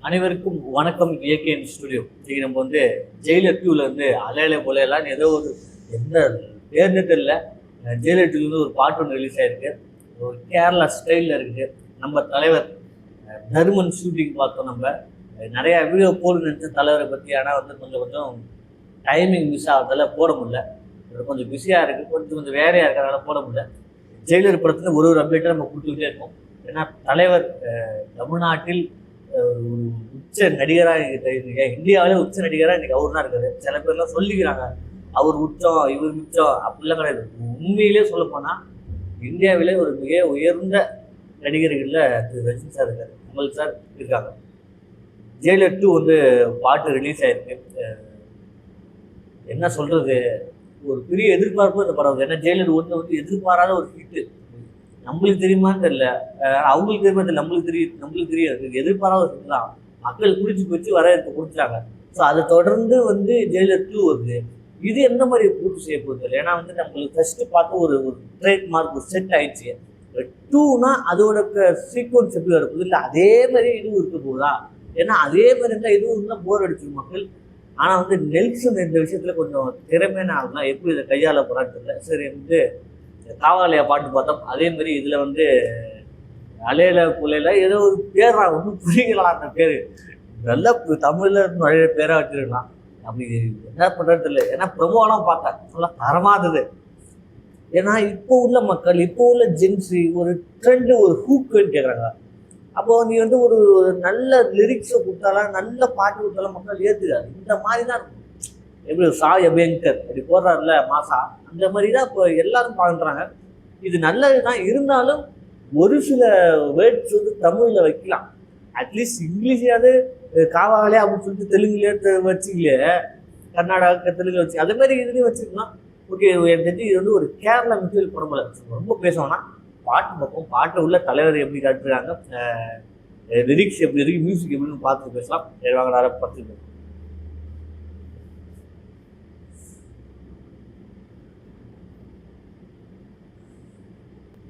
அனைவருக்கும் வணக்கம். ஏகேஎன் ஸ்டுடியோ. இன்னைக்கு நம்ம வந்து ஜெயிலர் டூல இருந்து அலையில போலையெல்லாம் ஏதோ ஒரு எந்த பேர்னு தெரியல. ஜெயிலர் டூல இருந்து ஒரு பாட்டு ஒன்று ரிலீஸ் ஆயிருக்கு. ஒரு கேரளா ஸ்டைலில் இருக்கு. நம்ம தலைவர் தருமன் ஷூட்டிங் பார்த்தோம். நம்ம நிறைய வீடியோ போட நினைச்ச தலைவரை பற்றி, ஆனால் வந்து கொஞ்சம் டைமிங் மிஸ் ஆகிறதால போட முடியல. கொஞ்சம் பிஸியாக இருக்குது, கொஞ்சம் வேறையாக இருக்கிறதால போட முடியல. ஜெயிலர் படத்தில் ஒரு அப்டேட்டை நம்ம கொடுத்துக்கிட்டே இருக்கோம். ஏன்னா தலைவர் தமிழ்நாட்டில் உச்ச நடிகராக இந்தியாவிலே உச்ச நடிகராக இன்னைக்கு அவர் தான் இருக்காரு. சில பேர்லாம் சொல்லிக்கிறாங்க அவர் உச்சம் இவர் உச்சம், அப்படிலாம் கிடையாது. உண்மையிலே சொல்ல போனால் இந்தியாவிலே ஒரு மிக உயர்ந்த நடிகர்களில் திரு ரஜினி சார் இருக்காரு, கமல் சார் இருக்காங்க. ஜெயிலர் 2 வந்து பாட்டு ரிலீஸ் ஆயிருக்கு. என்ன சொல்றது, ஒரு பெரிய எதிர்பார்ப்பு இந்த படம். ஏன்னா ஜெயிலர் 1 வந்து எதிர்பாராத ஒரு ஹிட்டு. நம்மளுக்கு தெரியுமான்னு தெரியல, அவங்களுக்கு தெரியுமா தெரியல, நம்மளுக்கு தெரியாது. எதிர்பாராத ஒரு ஹிட் தான். மக்கள் பிடிச்சி போச்சு, வரவேற்பு கொடுத்துட்டாங்க. ஸோ அதை தொடர்ந்து வந்து ஜெயிலர் 2 வருது. இது எந்த மாதிரி பூர்த்தி செய்ய போகுது? ஏன்னா வந்து நம்மளுக்கு ஃபர்ஸ்ட் பார்த்து ஒரு ட்ரேட் மார்க் ஒரு செட் ஆயிடுச்சு. 2னா அதோட சீக்வன்ஸ் எப்படி வரப்போகுது, இல்லை அதே மாதிரி இதுவும் இருக்க போகுதா? ஏன்னா அதே மாதிரி இருந்தால் இதுவும் இருந்தால் போர் அடிச்சிடும் மக்கள். ஆனால் வந்து நெல்சன் இந்த விஷயத்தில் கொஞ்சம் திறமையான ஆள் தான். எப்படி இதை கையாள போகிறான்னு தெரியல. சரி வந்து காவாலயா பாட்டு பார்த்தோம். அதே மாதிரி இதில் வந்து அலையில புலையில ஏதோ ஒரு பேர் ஒன்றும் புரியலாம். அந்த பேர் நல்லா தமிழில் நிறைய பேராக வச்சுருக்கலாம். அப்படி என்ன பண்ணுறது தெரியல. ஏன்னா ப்ரமோலாம் பார்த்தேன், நல்லா தரமாக இருந்தது. ஏன்னா இப்போ உள்ள மக்கள், இப்போ உள்ள ஜென்ஸி ஒரு ட்ரெண்டு, ஒரு ஹூக்குன்னு கேட்குறாங்க. அப்போது நீ வந்து ஒரு நல்ல லிரிக்ஸை கொடுத்தாலும், நல்ல பாட்டு கொடுத்தாலும் மக்கள் ஏற்றுக்காது. இந்த மாதிரி தான் இருக்கும். எப்படி சாய் அபியங்கர் அப்படி போடுறாருல மாசா, அந்த மாதிரி தான் இப்போ எல்லாரும் பாடுறாங்க. இது நல்லது தான். இருந்தாலும் ஒரு சில வேர்ட்ஸ் வந்து தமிழில் வைக்கலாம். அட்லீஸ்ட் இங்கிலீஷையாவது காவாகலே அப்படின்னு சொல்லிட்டு தெலுங்குலேயே வச்சுக்கலையே, கர்நாடகா தெலுங்கு வச்சு அதே மாதிரி இதுலேயும் வச்சுக்கலாம். ஓகே, எனக்கு தெரிஞ்சு இது வந்து ஒரு கேரளா மெட்டீரியல் படமில்ல. ரொம்ப பேசுவோம்னா பாட்டு பார்ப்போம். பாட்டு உள்ள தலைவர் எப்படி காட்டுறாங்க, லிரிக்ஸ் எப்படி இருக்கு, மியூசிக் எப்படின்னு பார்த்து பேசலாம். வாங்க நிறைய பார்த்துருக்கோம்.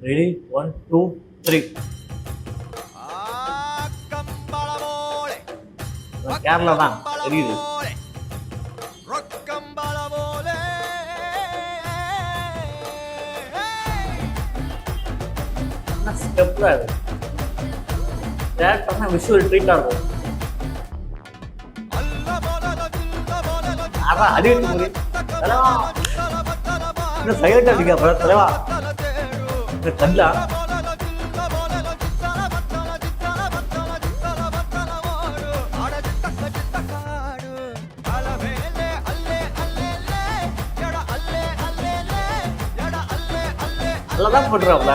ரெடி, 1 2 3. கேரளா தான் தெரியுது. ஸ்டெப்ல விஷுவல் ட்ரீட்டா இருக்கும். அதான் அடிவிட்டு போய் இன்னும் சைலண்டா இருக்கா தலைவா கண்டா. நல்லாதான் பண்றாப்ல.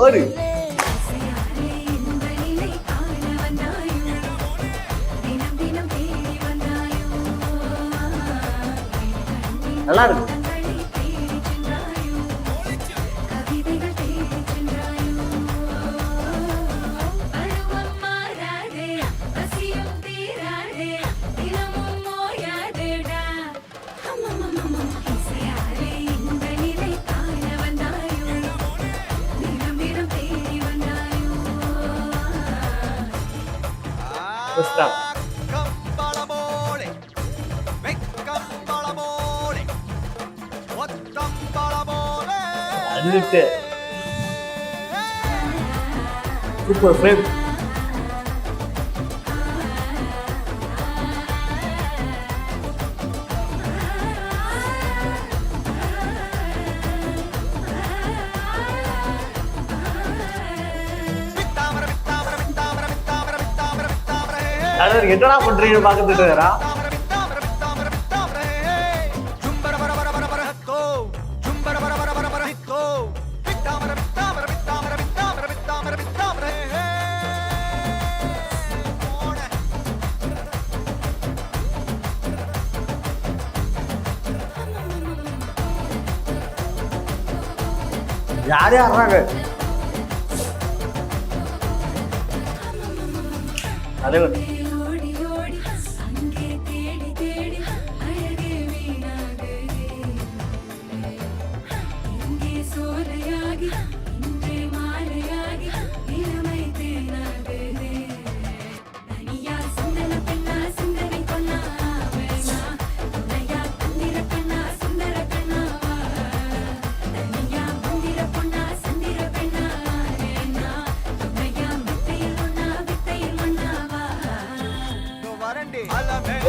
ஓடு நல்லா இருக்கு. Super frame. என்னடா பண்றீங்க பாக்குறா. யாரே ஆடுறாங்க தலைவர்.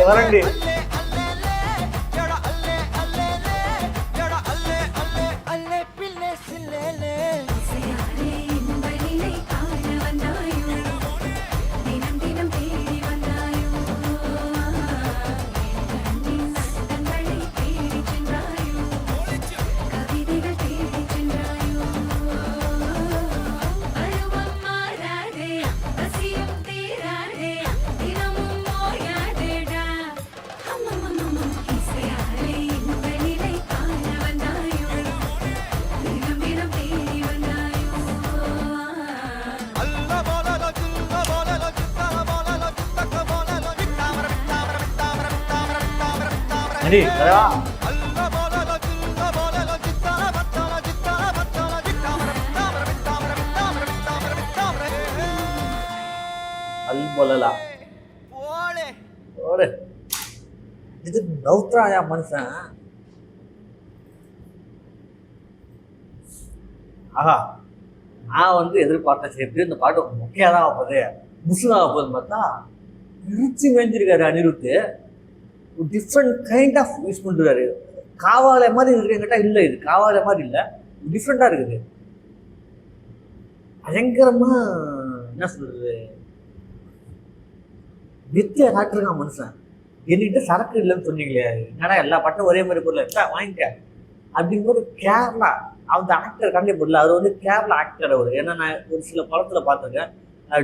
வரண்டி அடி வரவா அல் போலலா ஓடு இது நவுத்ராயா மனுஷன். ஆஹா நான் வந்து எதிர்பார்த்த சேர்த்து இந்த பாட்டு முக்கியதான் ஆகுது முஸ்லாக போகுதுன்னு பார்த்தா இருச்சி மேய்ஞ்சிருக்காரு Anirudh. Different kind of use பண்ணுறாரு. காவாலை மாதிரி இருக்கு என்கிட்ட இல்லை, இது காவாலை மாதிரி இல்லை, டிஃப்ரெண்ட்டாக இருக்குது. பயங்கரமாக என்ன சொல்கிறது வித்தியா காட்டுருக்கான் மனுஷன். என்கிட்ட சரக்கு இல்லைன்னு சொன்னீங்களே, என்னடா எல்லா பாட்டும் ஒரே மாதிரி பொருள் வாங்கிக்க அப்படிங்கும்போது கேரளா அந்த ஆக்டர் கண்டிப்பாக அவர் வந்து கேரளா ஆக்டர் அவர். ஏன்னா நான் ஒரு சில படத்தில் பார்த்துருக்கேன்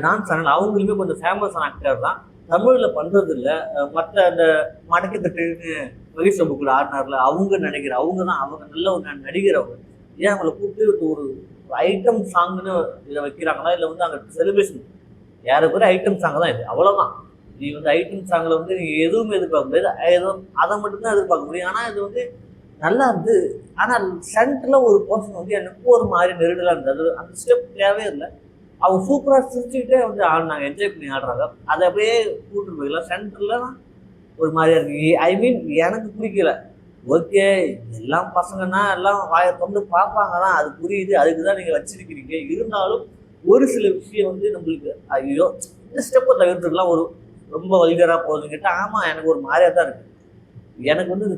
டான்ஸ் சேனல், அவங்களுமே கொஞ்சம் ஃபேமஸான ஆக்டர் தான். தமிழில் பண்ணுறது இல்லை. மற்ற அந்த மடக்கி தட்டுன்னு மகேஷ் பாபு கூட ஆடினார்ல அவங்க நினைக்கிறேன், அவங்க தான் அவங்க நல்ல ஒரு நடிகர். அவங்க ஏன் அவங்களை கூப்பிட்டு ஒரு ஐட்டம் சாங்னு இதை வைக்கிறாங்களா இல்லை வந்து அங்கே செலிப்ரேஷன் யாருக்கு ஐட்டம் சாங் தான் இது, அவ்வளோதான். நீ வந்து ஐட்டம் சாங்கில் வந்து நீங்கள் எதுவுமே எதிர்பார்க்க முடியாது, எதுவும் அதை மட்டும்தான் எதிர்பார்க்க முடியும். ஆனால் இது வந்து நல்லா இருந்து. ஆனால் சென்டரில் ஒரு பர்சன் வந்து எனக்கு ஒரு மாதிரி நெருடலாக இருந்தது. அந்த ஸ்டெப் தேவையே இல்லை. அவங்க சூப்பராக சிரிச்சுக்கிட்டே வந்து ஆடினாங்க, என்ஜாய் பண்ணி ஆடுறாங்க. அதை அப்படியே கூப்பிட்டு போயிடலாம். சென்டரில் தான் ஒரு மாதிரியா இருக்கு. ஐ மீன் எனக்கு பிடிக்கல. ஓகே எல்லாம் பசங்கன்னா எல்லாம் வாயை வந்து பார்ப்பாங்க தான், அது புரியுது, அதுக்கு தான் நீங்கள் வச்சிருக்கிறீங்க. இருந்தாலும் ஒரு சில விஷயம் வந்து நம்மளுக்கு ஐயோ இந்த ஸ்டெப்பை தவிர்த்துக்கலாம். ஒரு ரொம்ப வல்கராக போகுதுன்னு கேட்டால் ஆமாம் எனக்கு ஒரு மாதிரியாக தான் இருக்குது. எனக்கு வந்து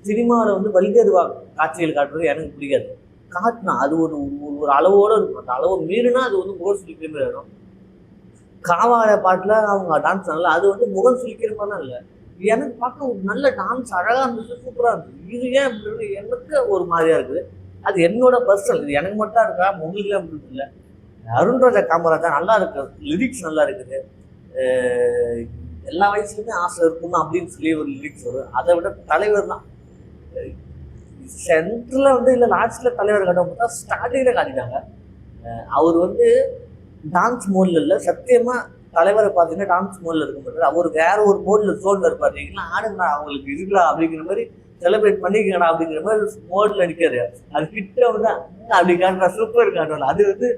சினிமாவில் வந்து வல்கர் காட்சிகள் காட்டுறது எனக்கு பிடிக்காது. காட்டினா அது ஒரு ஒரு அளவோடு இருக்கும். அந்த அளவு மீறினா அது வந்து முகம் சுழிக்கிற மாதிரி ஆகிடும். காவாலை பாட்டில் அவங்க டான்ஸ் பண்ணல, அது வந்து முகம் சுழிக்கிற மாதிரிலாம் இல்லை. எனக்கு பார்க்க ஒரு நல்ல டான்ஸ் அழகாக இருந்துச்சு, சூப்பராக இருந்துச்சு. இது ஏன் அப்படின்னு எனக்கு ஒரு மாதிரியாக இருக்குது. அது என்னோட பர்சனல், இது எனக்கு மட்டும் இருக்கா உங்களுக்குலாம் அப்படின்னு இல்லை. அருண்ராஜா காமராஜா நல்லா இருக்கு, லிரிக்ஸ் நல்லா இருக்குது. எல்லா வயசுலையுமே ஆசை இருக்குன்னு அப்படின்னு சொல்லி ஒரு லிரிக்ஸ் வரும். அதை விட தலைவர் தான் சென்டரில் வந்து இல்லை லாஸ்ட்டில் தலைவர் காட்ட பார்த்தா ஸ்டார்டிங்கில் காட்டிட்டாங்க. அவர் வந்து டான்ஸ் மோடில் இல்லை, சத்தியமாக தலைவரை பார்த்தீங்கன்னா டான்ஸ் மோடில் இருக்க மாட்டார். அவர் வேற ஒரு மோடில் சோனில் இருப்பார். நீங்களா ஆடுங்கண்ணா அவங்களுக்கு இருக்கலாம் அப்படிங்கிற மாதிரி செலிப்ரேட் பண்ணிக்கங்கண்ணா அப்படிங்கிற மாதிரி மோடில் நிற்காரு. அது கிட்ட வந்து அப்படி காட்டுறா, சூப்பர் காட்டுவாங்க. அது வந்து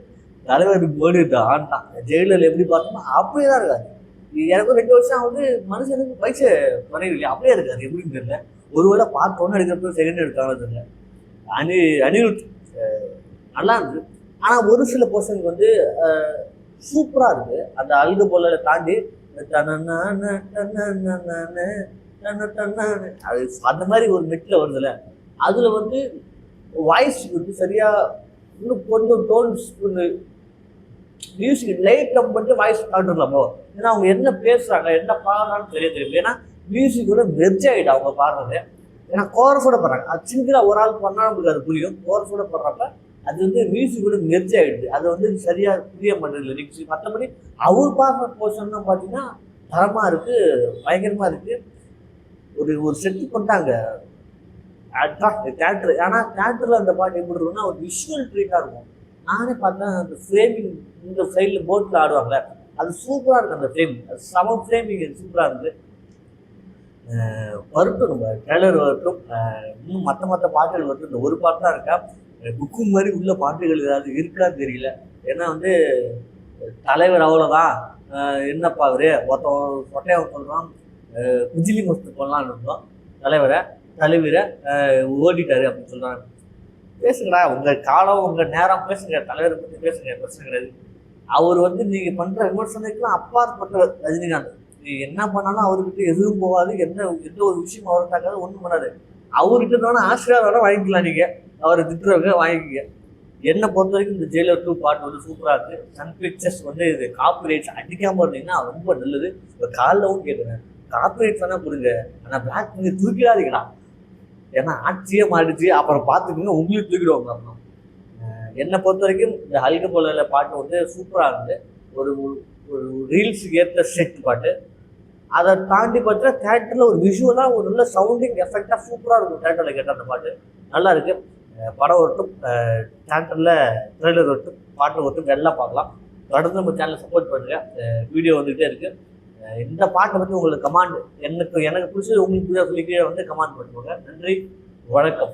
தலைவர் மோடி தான் ஆண்டான். ஜெயிலில் எப்படி பார்த்தோம்னா அப்படியே தான் இருக்காது. எனக்கு 2 வருஷம் வந்து மனுஷனுக்கு பைசா குறையில்லையா, அப்படியே இருக்காது. எப்படின்னு தெரியல. ஒருவேளை பார்ட் 1 எடுக்கிறப்ப செகண்ட் எடுத்தாலும் தெரியல. அனிருத் நல்லா இருந்துச்சு. ஆனால் ஒரு சில பர்சனுக்கு வந்து சூப்பராக இருக்குது. அந்த அழுது போல தாண்டி அது அந்த மாதிரி ஒரு மெட்டில் வருதுல்ல, அதில் வந்து வாய்ஸ் வந்து சரியாக இன்னும் கொஞ்சம் டோன்ஸ் மியூசிக் லைட் நம்ம மட்டும் வாய்ஸ் காட்டுலாமோ. ஏன்னா அவங்க என்ன பேசுகிறாங்க என்ன பாடுறான்னு தெரியும். ஏன்னா மியூசிக்கோட வெஜ் ஆகிடும் அவங்க பாடுறது. ஏன்னா கோரஸோட பாடுறாங்க. அது சிங்கிளாக ஒரு ஆள் பண்ணால் நம்மளுக்கு அது புரியும். கோரஸோட பாடுறப்ப அது வந்து மியூசிக்கோட மெர்ஜ் ஆகிடுது. அது வந்து சரியாக புரிய மாட்டேங்குது லிரிக்ஸ். மற்றபடி அவர் பாடுற போர்ஷன் பார்த்தீங்கன்னா தரமாக இருக்குது, பயங்கரமாக இருக்குது. ஒரு செட்டு பண்ணிட்டாங்க தேட்டரு. ஆனால் தேட்டரில் அந்த பாட்டு எப்படி இருக்குன்னா ஒரு விஷுவல் ட்ரீட்டாக இருக்கும். நானே பார்த்தேன் அந்த ஃப்ரேமிங் இந்த சைடில் போட்டில் ஆடுவாங்க, அது சூப்பராக இருக்குது. அந்த ஃப்ரேம் அது சம ஃப்ரேமிங் சூப்பராக இருக்குது. வரட்டும் நம்ம ட்ரெய்லர் வரட்டும். இன்னும் மற்ற பாட்டுகள் வரட்டும். இந்த ஒரு பாட்டு தான் இருக்கா, புக்கு மாதிரி உள்ள பாட்டுகள் ஏதாவது இருக்கான்னு தெரியல. ஏன்னா வந்து தலைவர் அவ்வளோதான். என்னப்பா அவரு ஒருத்தன் சொட்டையை சொல்கிறான், குஜிலி மஸ்து பண்ணலான்னு இருந்தோம், தலைவரை ஓடிட்டாரு அப்படின்னு சொல்கிறாங்க. பேசுங்கடா, உங்கள் காலம் உங்கள் நேரம் பேசுங்க, தலைவரை பற்றி பேசுங்க, பிரச்சனை கிடையாது. அவர் வந்து நீங்கள் பண்ணுற விமர்சனத்துக்குலாம் அப்பாற்பட்ட ரஜினிகாந்த். நீ என்ன பண்ணாலும் அவர்கிட்ட எதுவும் போகாது, எந்த ஒரு விஷயம் அவரை தாக்காது, ஒன்றும் பண்ணாது. அவர்கிட்ட இருந்தாலும் ஆசீர்வாதம் வாங்கிக்கலாம், நீங்கள் அவரை திட்டுறவங்க வாங்கிக்க. என்னை பொறுத்த வரைக்கும் இந்த ஜெயிலர் 2 பாட்டு வந்து சூப்பராக இருக்குது. சன் பிக்சர்ஸ் வந்து இது காப்பிரைட்ஸ் அடிக்காமல் இருந்தீங்கன்னா ரொம்ப நல்லது. இப்போ காலைலவும் கேட்குறேன், காப்பிரைட்ஸ் வேணால் கொடுங்க, ஆனால் பிளாக் பண்ணி தூக்கிடாதீங்கடா. ஏன்னா ஆட்சியே மாறிடுச்சு, அப்புறம் பார்த்துக்கிங்க உங்களுக்கு தூக்கிடுவாங்க. அப்புறம் என்னை பொறுத்த வரைக்கும் இந்த ஹல்க போல பாட்டு வந்து சூப்பராக இருந்தது. ஒரு ஒரு ரீல்ஸுக்கு ஏற்ற செட் பாட்டு. அதை தாண்டி பார்த்தீங்கன்னா தேட்டரில் ஒரு விஷுவலாக ஒரு நல்ல சவுண்டிங் எஃபெக்டாக சூப்பராக இருக்கும். தேட்டரில் கேட்ட அந்த பாட்டு நல்லா இருக்குது. படம் வரட்டும், தேட்டரில் ட்ரெய்லர் வரட்டும், பாட்டு வரட்டும், எல்லாம் பார்க்கலாம். தொடர்ந்து நம்ம சேனலை சப்போர்ட் பண்ணுங்கள். வீடியோ வந்துகிட்டே இருக்குது. இந்த பாட்டை பற்றி உங்களுக்கு கமெண்ட் எனக்கு பிடிச்சது உங்களுக்கு சொல்லி கீழே வந்து கமெண்ட் பண்ணுவாங்க. நன்றி, வணக்கம்.